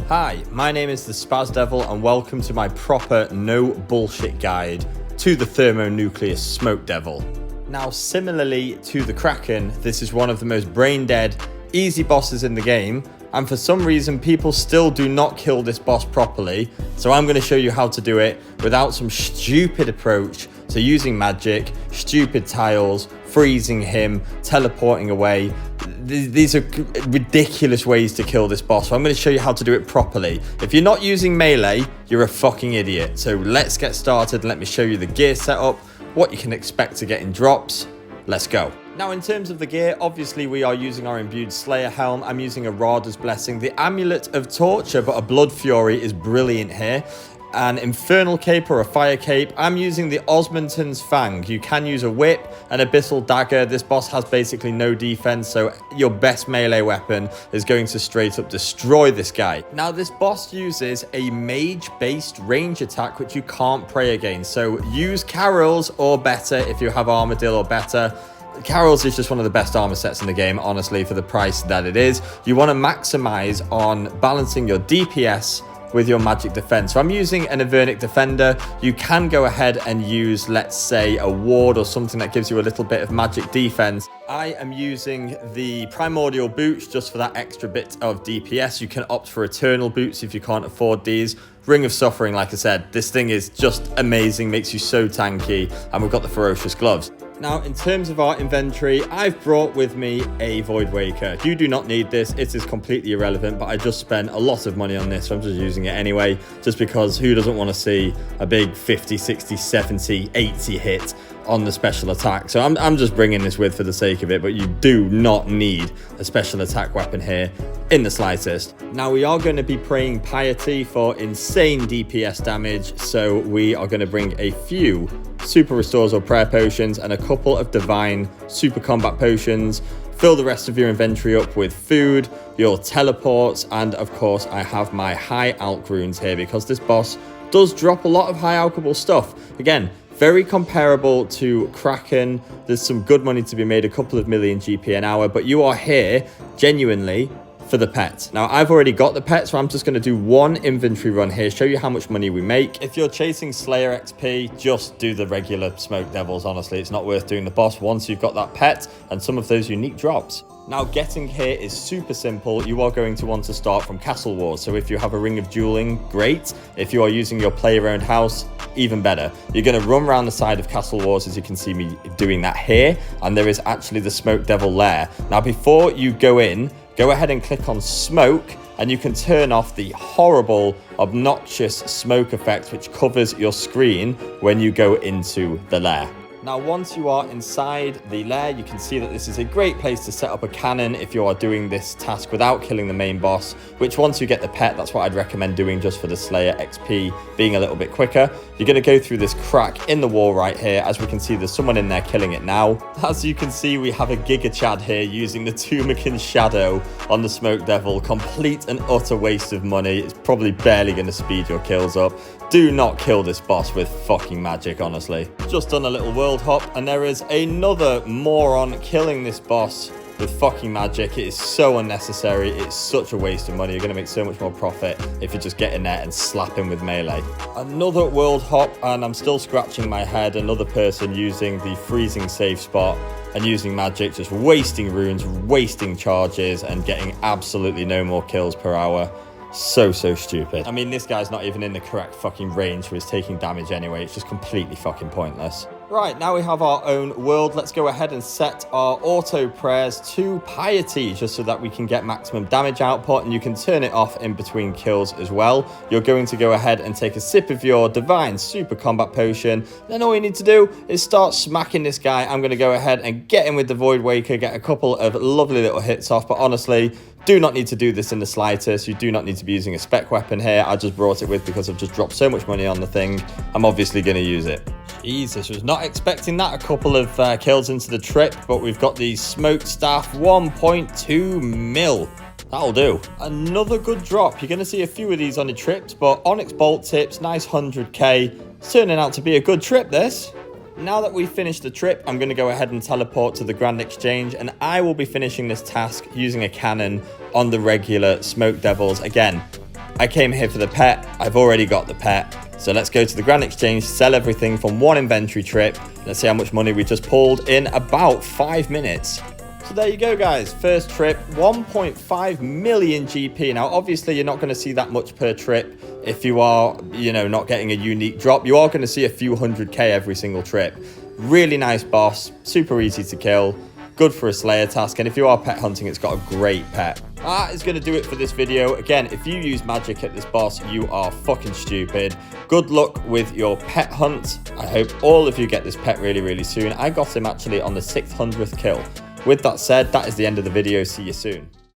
Hi, my name is the Spaz Devil and welcome to my proper no bullshit guide to the Thermonuclear Smoke Devil. Now, similarly to the Kraken, this is one of the most brain dead, easy bosses in the game, and for some reason people still do not kill this boss properly, so I'm going to show you how to do it without some stupid approach to using magic, stupid tiles, freezing him, teleporting away. These are ridiculous ways to kill this boss, so I'm going to show you how to do it properly. If you're not using melee, you're a fucking idiot. So let's get started and let me show you the gear setup, what you can expect to get in drops. Let's go. Now, in terms of the gear, obviously we are using our imbued Slayer helm. I'm using a Rada's Blessing, the Amulet of Torture, but a Blood Fury is brilliant here. An Infernal Cape or a Fire Cape. I'm using the Osmanton's Fang. You can use a Whip, an Abyssal Dagger. This boss has basically no defense, so your best melee weapon is going to straight up destroy this guy. Now, this boss uses a mage-based range attack, which you can't pray against. So use Carol's or better if you have Armadillo or better. Carol's is just one of the best armor sets in the game, honestly, for the price that it is. You want to maximize on balancing your DPS with your magic defense. So I'm using an Avernic Defender. You can go ahead and use, let's say, a ward or something that gives you a little bit of magic defense. I am using the Primordial Boots just for that extra bit of DPS. You can opt for Eternal Boots if you can't afford these. Ring of Suffering, like I said, this thing is just amazing, makes you so tanky, and we've got the Ferocious Gloves. Now, in terms of our inventory, I've brought with me a Void Waker. You do not need this, it is completely irrelevant, but I just spent a lot of money on this, so I'm just using it anyway, just because who doesn't want to see a big 50, 60, 70, 80 hit on the special attack? So I'm just bringing this with for the sake of it, but you do not need a special attack weapon here in the slightest. Now, we are going to be praying Piety for insane DPS damage, so we are going to bring a few Super Restores or Prayer Potions and a couple of Divine Super Combat Potions. Fill the rest of your inventory up with food, your teleports, and of course I have my high alch runes here because this boss does drop a lot of high alchable stuff. Again, very comparable to Kraken. There's some good money to be made, a couple of million GP an hour, but you are here genuinely for the pet. Now, I've already got the pet, so I'm just going to do one inventory run here, show you how much money we make. If you're chasing Slayer XP, just do the regular Smoke Devils. Honestly, it's not worth doing the boss once you've got that pet and some of those unique drops. Now, getting here is super simple. You are going to want to start from Castle Wars. So if you have a Ring of Dueling, great. If you are using your player-owned house, even better. You're going to run around the side of Castle Wars, as you can see me doing that here. And there is actually the Smoke Devil lair. Now, before you go in, go ahead and click on Smoke, and you can turn off the horrible, obnoxious smoke effect which covers your screen when you go into the lair. Now, once you are inside the lair, you can see that this is a great place to set up a cannon if you are doing this task without killing the main boss, which once you get the pet, that's what I'd recommend doing just for the Slayer XP being a little bit quicker. You're going to go through this crack in the wall right here. As we can see, there's someone in there killing it now. As you can see, we have a Giga Chad here using the Tumakin Shadow on the Smoke Devil. Complete and utter waste of money. It's probably barely going to speed your kills up. Do not kill this boss with fucking magic, honestly. Just done a little world hop, and there is another moron killing this boss with fucking magic. It is so unnecessary. It's such a waste of money. You're going to make so much more profit if you just get in there and slap him with melee. Another world hop, and I'm still scratching my head. Another person using the freezing safe spot and using magic, just wasting runes, wasting charges, and getting absolutely no more kills per hour. So stupid. I mean, this guy's not even in the correct fucking range, so he's taking damage anyway. It's just completely fucking pointless. Right, now we have our own world. Let's go ahead and set our auto prayers to Piety, just so that we can get maximum damage output, and you can turn it off in between kills as well. You're going to go ahead and take a sip of your Divine Super Combat Potion. Then all you need to do is start smacking this guy. I'm going to go ahead and get in with the Void Waker, get a couple of lovely little hits off, but honestly, do not need to do this in the slightest. You do not need to be using a spec weapon here. I just brought it with because I've just dropped so much money on the thing. I'm obviously going to use it. Jesus, was not expecting that. A couple of kills into the trip, but we've got the Smoke Staff, 1.2 mil. That'll do. Another good drop. You're going to see a few of these on the trips, but Onyx Bolt Tips, nice 100k. It's turning out to be a good trip, this. Now that we've finished the trip, I'm going to go ahead and teleport to the Grand Exchange, and I will be finishing this task using a cannon on the regular Smoke Devils. Again, I came here for the pet. I've already got the pet. So let's go to the Grand Exchange, sell everything from one inventory trip. Let's see how much money we just pulled in about 5 minutes. So there you go, guys. First trip, 1.5 million GP. Now, obviously, you're not going to see that much per trip if you are, not getting a unique drop. You are going to see a few 100K every single trip. Really nice boss, super easy to kill, good for a Slayer task, and if you are pet hunting, it's got a great pet. That is going to do it for this video. Again, if you use magic at this boss, you are fucking stupid. Good luck with your pet hunt. I hope all of you get this pet really, really soon. I got him actually on the 600th kill. With that said, that is the end of the video. See you soon.